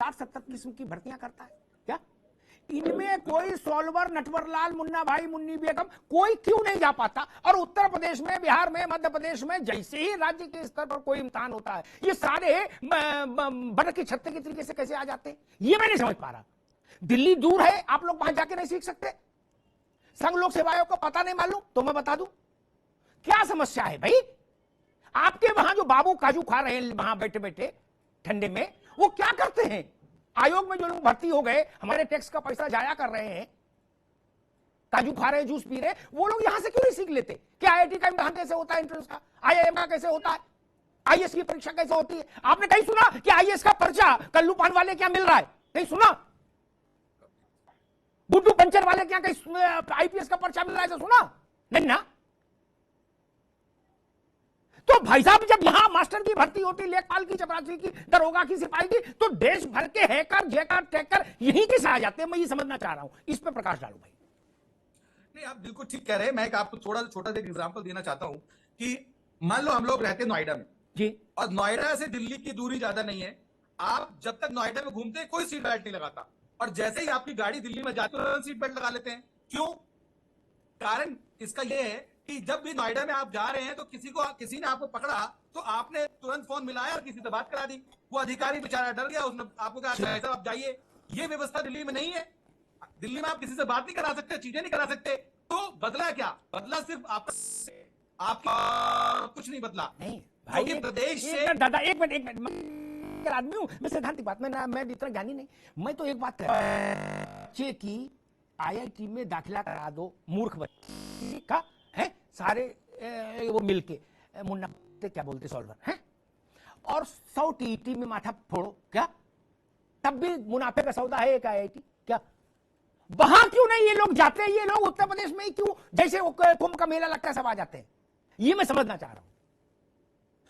60-70 किस्म की भर्तियां करता है क्या? इनमें कोई सॉल्वर, नटवरलाल, मुन्ना भाई, मुन्नी बेगम कोई क्यों नहीं जा पाता? और उत्तर प्रदेश में, बिहार में, मध्य प्रदेश में जैसे ही राज्य के स्तर पर कोई इम्तिहान होता है, ये सारे बन के छत्ते के तरीके से कैसे आ जाते हैं, ये मैं नहीं समझ पा रहा। दिल्ली दूर है, आप लोग वहां जाके नहीं सीख सकते? संघ लोक सेवा आयोग को पता नहीं मालूम? तो मैं बता दूं क्या समस्या है भाई। आपके वहां जो बाबू काजू खा रहे हैं वहां बैठे बैठे ठंडे में, वो क्या करते हैं? आयोग में जो लोग भर्ती हो गए, हमारे टैक्स का पैसा जाया कर रहे हैं, काजू खा रहे हैं, जूस पी रहे हैं, वो लोग यहां से क्यों नहीं सीख लेते कि आईआईटी का इम्तिहान कैसे होता है, एंट्रेंस का, आईआईएम का कैसे होता है, आईएएस की परीक्षा कैसे होती है? आपने कहीं सुना कि आईएएस का पर्चा कल्लू पान वाले क्या मिल रहा है? कहीं सुना? गुड्डू पंचर वाले क्या कहीं आईपीएस का पर्चा मिल रहा है? तो सुना नहीं ना। तो भाई साहब, जब यहां मास्टर की भर्ती होती, लेखपाल की, चपरासी की, दरोगा की, सिपाही की, तो देश भर के हैकर, जैकर, टैकर यहीं कैसे आ जाते हैं? मैं ये समझना चाह रहा हूं, इस पे प्रकाश डालो भाई। नहीं, आप बिल्कुल ठीक कह रहे हैं। मैं आपको थोड़ा छोटा सा एग्जांपल देना चाहता हूं कि मान लो हम लोग रहते हैं नोएडा में जी, और नोएडा से दिल्ली की दूरी ज्यादा नहीं है। आप जब तक नोएडा में घूमते हैं कोई सीट बेल्ट नहीं लगाता, और जैसे ही आपकी गाड़ी दिल्ली में जाती है सीट बेल्ट लगा लेते हैं। क्यों? कारण इसका यह है कि जब भी नोएडा में आप जा रहे हैं तो किसी ने आपको पकड़ा तो आपने तुरंत फोन मिलाया और किसी से बात करा दी। वो अधिकारी बेचारा डर गया, उसने आपको कहा साहब आप जाइए। ये व्यवस्था दिल्ली में नहीं है। दिल्ली में आप किसी से बात नहीं करा सकते, चीजें नहीं करा सकते। तो बदला क्या? बदला सिर्फ आपका कुछ नहीं बदला। नहीं भाई, प्रदेश से दादा एक मिनट, आदमी हूं मैं, सिद्धांतिक बात मैं इतना ज्ञानी नहीं। मैं तो एक बात कह बच्चे की आईआईटी में दाखिला करा दो, मूर्ख बच्चे का है, सारे वो मिलके मुन्ना क्या बोलते सॉल्वर हैं, और 100 टीईटी में माथा फोड़ो क्या, तब भी मुनाफे का सौदा है एक आईआईटी क्या? वहां क्यों नहीं ये लोग जाते हैं? ये लोग उत्तर प्रदेश में ही क्यों, जैसे कुंभ का मेला लगता है सब आ जाते हैं? ये मैं समझना चाह रहा हूं।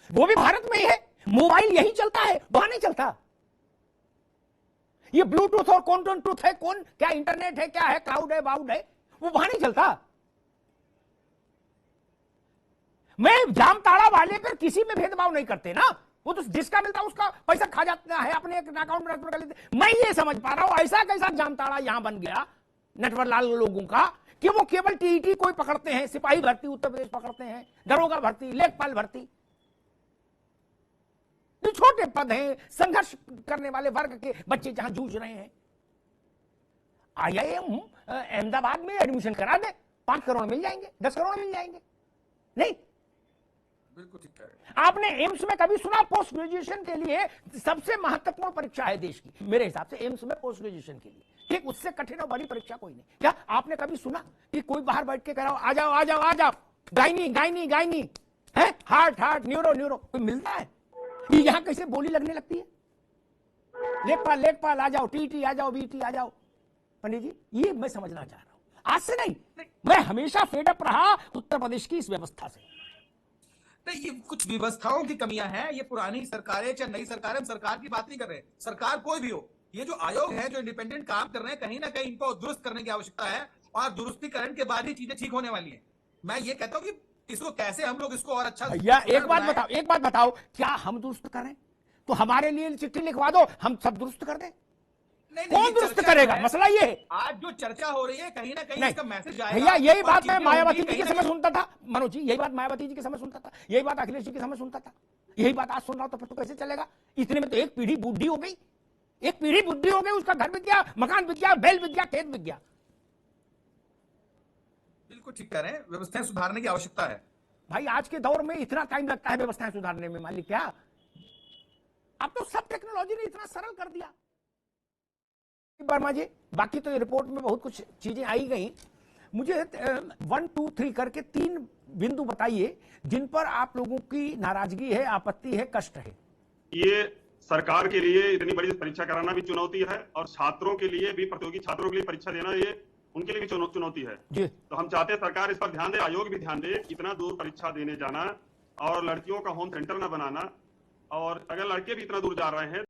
वो भी भारत में ही है, मोबाइल यही चलता है, वहां नहीं चलता। ये ब्लूटूथ और कौन टूथ है, कौन क्या इंटरनेट है, क्या है, क्लाउड है, बाउड है, वो वहां नहीं चलता। मैं जामताड़ा वाले पर किसी में भेदभाव नहीं करते ना, वो तो जिसका मिलता है उसका पैसा खा जाता है, अपने एक अकाउंट में ट्रांसफर कर लेते। मैं ये समझ पा रहा हूं ऐसा कैसा जामताड़ा यहां बन गया नटवरलाल लोगों का कि वो केवल टीईटी कोई पकड़ते हैं, सिपाही भर्ती उत्तर प्रदेश पकड़ते हैं, दरोगा भर्ती, लेखपाल भर्ती, जो छोटे पद हैं, संघर्ष करने वाले वर्ग के बच्चे जहां जूझ रहे हैं। आईआईएम अहमदाबाद में एडमिशन करा दे, 5 करोड़ मिल जाएंगे, 10 करोड़ मिल जाएंगे। नहीं, बिल्कुल ठीक है। आपने एम्स में कभी सुना पोस्ट ग्रेजुएशन के लिए सबसे महत्वपूर्ण परीक्षा है देश की, मेरे हिसाब से एम्स में पोस्ट ग्रेजुएशन के लिए, ठीक, उससे कठिन और बड़ी परीक्षा कोई नहीं। क्या आपने कभी सुना कि कोई बाहर बैठ के कह रहा आ जाओ आ जाओ आ जाओ, गायनी है, हार्ट न्यूरो कोई मिलता है? ये यहां कैसे बोली लगने लगती है, लेखपाल आ जाओ, टीटी आ जाओ, बीटी आ जाओ। पंडित जी, ये मैं समझना चाह रहा हूं, आज से नहीं, मैं हमेशा फेडअप रहा उत्तर प्रदेश की इस व्यवस्था से। नहीं, ये कुछ व्यवस्थाओं की कमियां हैं। ये पुरानी सरकारें चाहे नई सरकारें, हम सरकार की बात नहीं कर रहे हैं, सरकार कोई भी हो, ये जो आयोग है जो इंडिपेंडेंट काम कर रहे हैं, कहीं ना कहीं इनको दुरुस्त करने की आवश्यकता है, और दुरुस्तीकरण के बाद ही चीजें ठीक होने वाली हैं। मैं ये कहता हूं कि इसको कैसे हम लोग इसको और अच्छा एक बात बताओ, क्या हम दुरुस्त करें? तो हमारे लिए चिट्ठी लिखवा दो, हम सब दुरुस्त कर दें। कौन दुरुस्त करेगा? मसला ये है। आज जो चर्चा हो रही है कहीं ना कहीं इसका मैसेज आएगा। भैया, यही बात मैं मायावती जी के समय सुनता था, मनोज जी, यही बात मायावती जी के समय सुनता था, यही बात अखिलेश जी के समय सुनता था, यही बात आज सुन रहा हूं, तो फिर तो कैसे चलेगा? इतने में तो एक पीढ़ी बुद्धि हो गई, उसका घर बिक गया, मकान बिक गया, बैल बिक गया, खेत बिक गया। बिल्कुल ठीक कह रहे हैं, व्यवस्थाएं सुधारने की आवश्यकता है। भाई, आज के दौर में इतना टाइम लगता है व्यवस्थाएं सुधारने में, मालिक क्या? अब तो सब टेक्नोलॉजी ने इतना सरल कर दिया। वर्मा जी, बाकी तो रिपोर्ट में बहुत कुछ चीजें आई गई, मुझे 1 2 3 करके 3 बिंदु बताइए जिन पर आप लोगों की नाराजगी है, आपत्ति है, कष्ट है। ये सरकार के लिए इतनी बड़ी परीक्षा कराना भी चुनौती है, और छात्रों के लिए भी, प्रतियोगी छात्रों के लिए परीक्षा देना ये उनके लिए भी चुनौती है जी। तो हम चाहते हैं सरकार इस पर ध्यान दे, आयोग भी ध्यान दे, इतना दूर परीक्षा देने जाना और लड़कियों का होम सेंटर न बनाना, और अगर लड़के भी इतना दूर जा रहे हैं